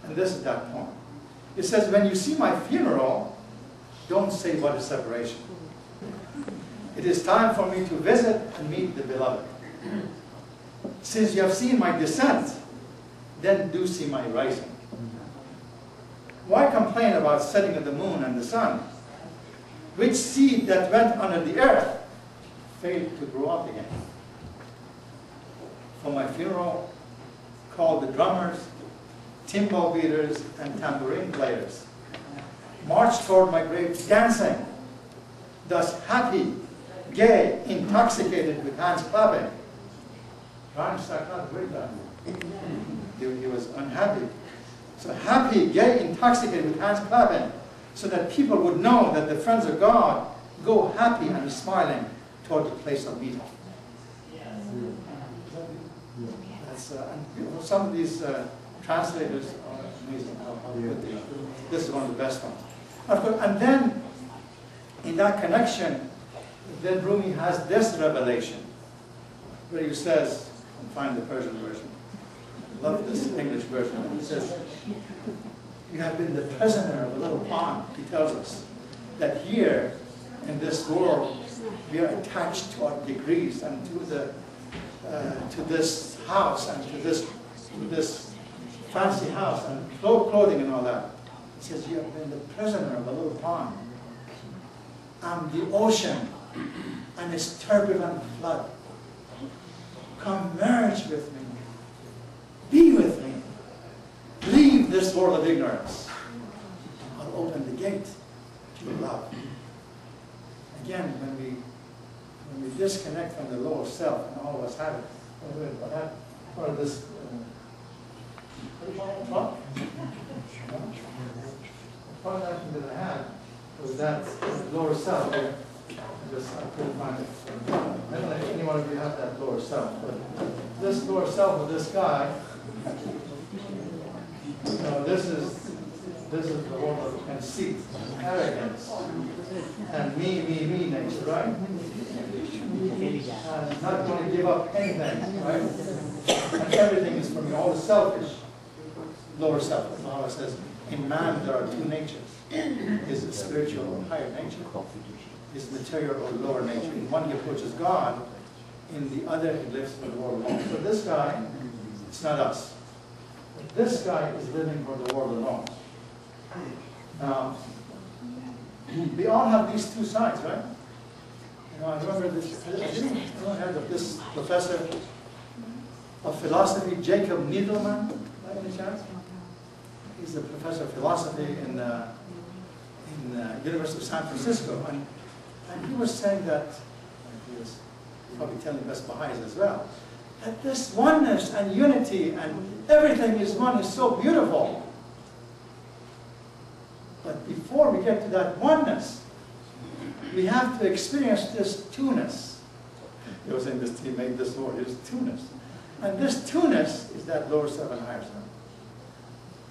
And this is that point. It says, when you see my funeral, don't say what is separation. It is time for me to visit and meet the beloved. Since you have seen my descent, then do see my rising. Why complain about setting of the moon and the sun? Which seed that went under the earth failed to grow up again? For my funeral, call the drummers, timbal beaters, and tambourine players. March toward my grave dancing, thus happy, gay, intoxicated with hands clapping. He was unhappy. So happy, gay, intoxicated with hands clapping, so that people would know that the friends of God go happy and smiling toward the place of meeting. That's, and some of these translators are amazing how good they are. This is one of the best ones. Of course, and then, in that connection, then Rumi has this revelation, where he says, and find the Persian version, I love this English version, he says, you have been the prisoner of a little pond. He tells us that here, in this world, we are attached to our degrees and to this house and to this fancy house and clothing and all that. He says, you have been the prisoner of a little pond. I'm the ocean and its turbulent flood. Come merge with me. Be with me. Leave this world of ignorance. I'll open the gate to love. Again, when we disconnect from the lower self, and all of us have it, what happened? Part of this, what do you call it? Trunk? Part of that that I had was that lower self. I couldn't find it. I don't know if any one of you have that lower self, but this lower self of this guy, you know, this is the world of conceit, arrogance, and me nature, right? And not going to give up anything, right? And everything is for me, all the selfish lower self. The Baha'u'llah says, in man there are two natures. Is it spiritual or higher nature? Is material or lower nature? In one he approaches God, in the other he lives for the world alone. So this guy, it's not us. But this guy is living for the world alone. Now, we all have these two sides, right? You know, I remember this, I heard of this professor of philosophy, Jacob Needleman, by any chance? He's a professor of philosophy in University of San Francisco, and he was saying that, he was probably telling the best Baha'is as well, that this oneness and unity and everything is one is so beautiful. But before we get to that oneness, we have to experience this two-ness. He was saying this, he made this word, is two-ness. And this two-ness is that lower self and higher self.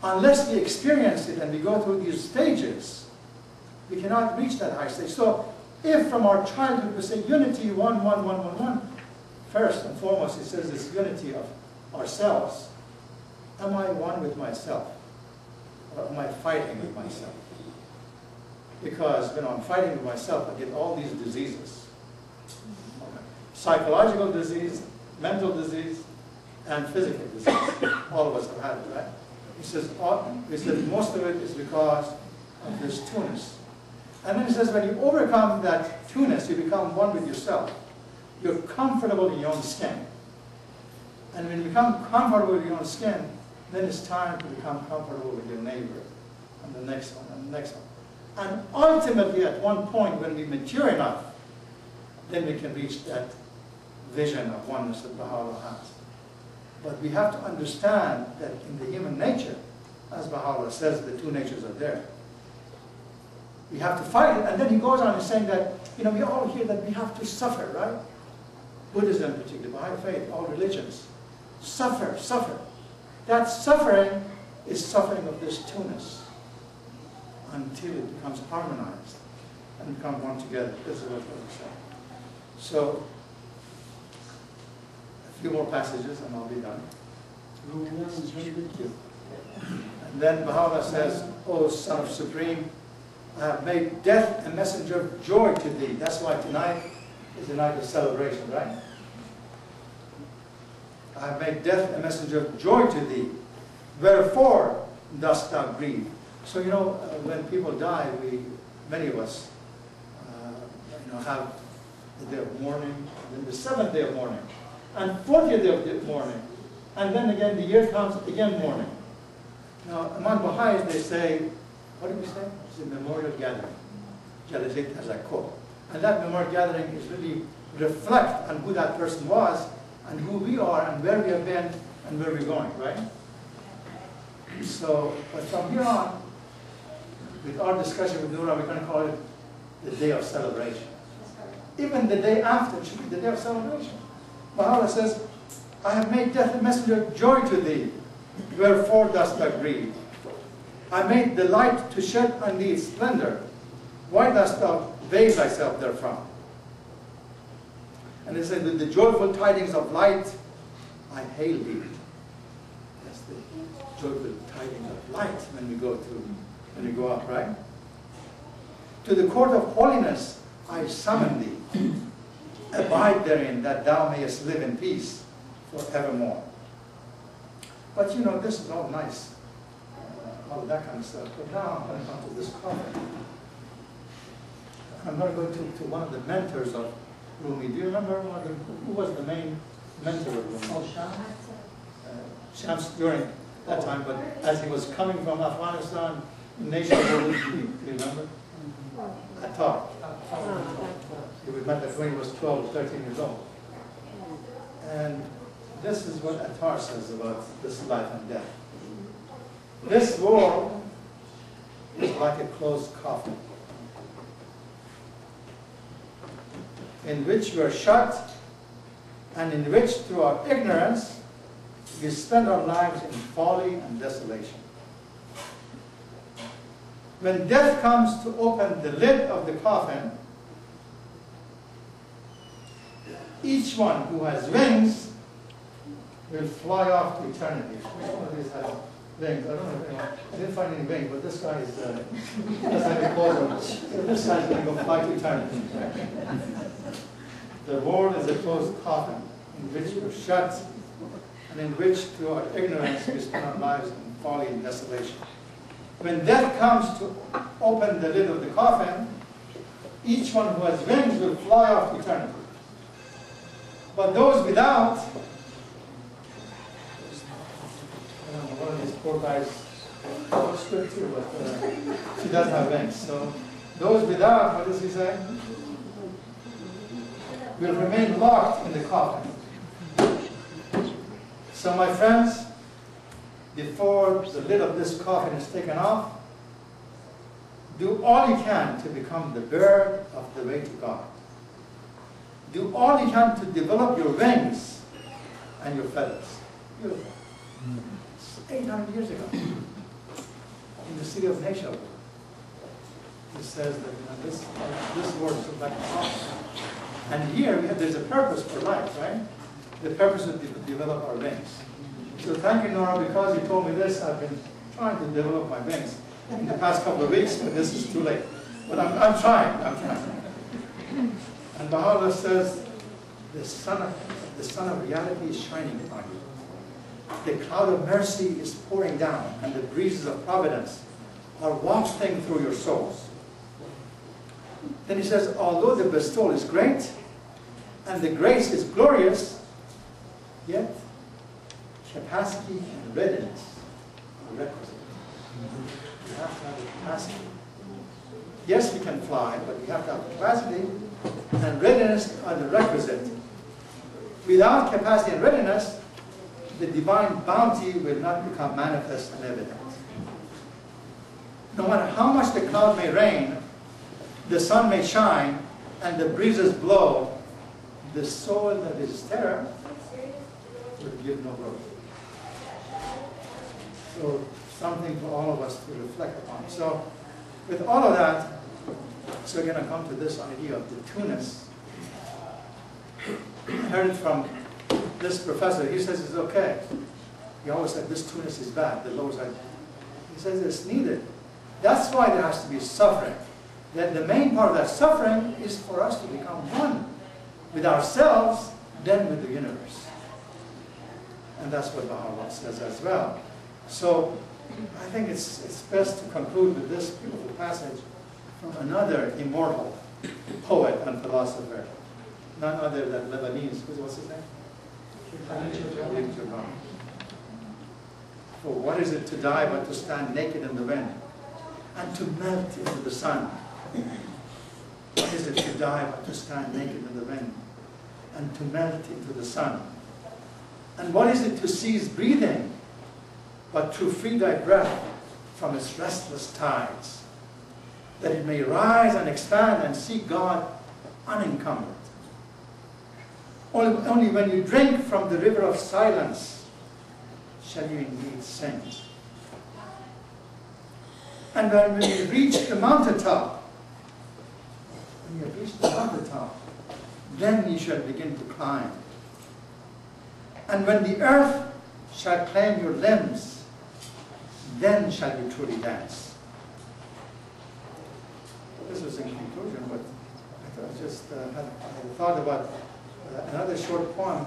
Unless we experience it and we go through these stages, we cannot reach that high stage. So, if from our childhood we say unity, one, first and foremost it says this unity of ourselves. Am I one with myself? Or am I fighting with myself? Because when I'm fighting with myself, I get all these diseases. Okay. Psychological disease, mental disease, and physical disease. All of us have had it, right? He says most of it is because of this two-ness. And then he says when you overcome that two-ness, you become one with yourself. You're comfortable in your own skin. And when you become comfortable with your own skin, then it's time to become comfortable with your neighbor, and the next one, and the next one. And ultimately, at one point, when we mature enough, then we can reach that vision of oneness that Baha'u'llah has. But we have to understand that in the human nature, as Baha'u'llah says, the two natures are there. We have to fight it. And then he goes on and saying that, you know, we all hear that we have to suffer, right? Buddhism in particular, Baha'i faith, all religions. Suffer, suffer. That suffering is suffering of this two-ness until it becomes harmonized and become one together. This is what we're saying. So, a few more passages and I'll be done. And then Baha'u'llah says, O Son of Supreme, I have made death a messenger of joy to thee. That's why tonight is the night of celebration, right? I have made death a messenger of joy to thee. Wherefore dost thou grieve? So, you know, when people die, many of us, have the day of mourning, then the 7th day of mourning, and 40th day of mourning, and then again the year comes, again mourning. Now, among Baha'is, they say, what do we say? It's a memorial gathering. Jalazit as I quote. And that memorial gathering is really reflect on who that person was, and who we are, and where we have been, and where we're going, right? So, but from here on, with our discussion with Noura, we're going to call it the day of celebration. Even the day after should be the day of celebration. Baha'u'llah says, I have made death a messenger of joy to thee. Wherefore dost thou grieve? I made the light to shed on thee its splendor. Why dost thou veil thyself therefrom? And it said, with the joyful tidings of light, I hail thee. That's the joyful tidings of light when we go up, right? To the court of holiness I summon thee. Abide therein, that thou mayest live in peace forevermore. But you know, this is all nice, all that kind of stuff. But now I'm going to come to this coffin. I'm going to go to one of the mentors of Rumi. Do you remember who was the main mentor of Rumi? Oh, Shams during that time, but as he was coming from Afghanistan, the nation of Rumi, do you remember? Attar. He met when he was 12, 13 years old. And this is what Attar says about this life and death. This world is like a closed coffin, in which we are shut, and in which, through our ignorance, we spend our lives in folly and desolation. When death comes to open the lid of the coffin, each one who has wings will fly off to eternity. Which one of these has wings? I don't know if anyone, I didn't find any wings, but this guy is, doesn't have a clothes. So this guy's going to go fly to eternity. The world is a closed coffin in which we're shut, and in which, through our ignorance, we spend our lives in folly and desolation. When death comes to open the lid of the coffin, each one who has wings will fly off to eternity. But those without, one of these poor guys looks good too, but she doesn't have wings. So those without, what does he say? Will remain locked in the coffin. So my friends, before the lid of this coffin is taken off, do all you can to become the bird of the way to God. Do all you can to develop your wings and your feathers. Beautiful. 800 years ago, in the city of Nashville, it says that this word is like a coffin. And here there's a purpose for life, right? The purpose is to develop our wings. So thank you, Nora, because you told me this. I've been trying to develop my wings in the past couple of weeks, but this is too late. But I'm trying. And Baha'u'llah says, the sun of reality is shining upon you. The cloud of mercy is pouring down, and the breezes of providence are wafting through your souls. Then he says, although the bestowal is great, and the grace is glorious, yet capacity and readiness are requisite. You have to have the capacity. Yes, we can fly, but we have to have capacity, and readiness are the requisite. Without capacity and readiness, the divine bounty will not become manifest and evident. No matter how much the cloud may rain, the sun may shine, and the breezes blow, the soil that is sterile will give no growth. So something for all of us to reflect upon. So with all of that, so we're going to come to this idea of the two-ness. I heard it from this professor. He says it's okay. He always said this two-ness is bad, the lower side. He says it's needed. That's why there has to be suffering. That the main part of that suffering is for us to become one with ourselves, then with the universe. And that's what Baha'u'llah says as well. So I think it's best to conclude with this beautiful passage from another immortal poet and philosopher, none other than Lebanese. What's his name? Khalil Gibran. For what is it to die but to stand naked in the wind and to melt into the sun? What is it to die but to stand naked in the wind and to melt into the sun? And what is it to cease breathing but to free thy breath from its restless tides, that it may rise and expand and seek God unencumbered? Only when you drink from the river of silence shall you indeed sing. And when you reach the mountaintop, then you shall begin to climb. And when the earth shall claim your limbs, then shall you truly dance. This was in conclusion, but I just had thought about another short poem.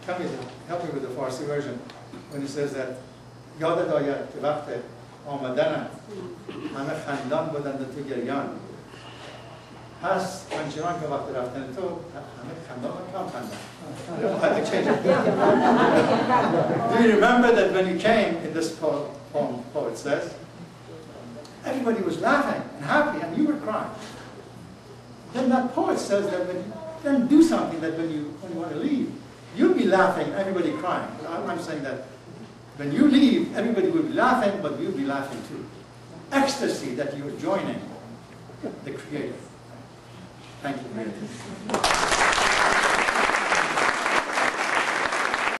Help me with the Farsi version, when he says that یادت آید که وقت آمدنم همه خندان بودند تو گریان پس همچنان که وقت رفتن تو همه خندان و کم خندان. I have to change it. Do you remember that when you came in this poem, poet says, everybody was laughing and happy and you were crying. Then that poet says that then do something that when you want to leave, you'll be laughing, everybody crying. I'm saying that when you leave, everybody will be laughing, but you'll be laughing too. Ecstasy that you're joining the Creator. Thank you.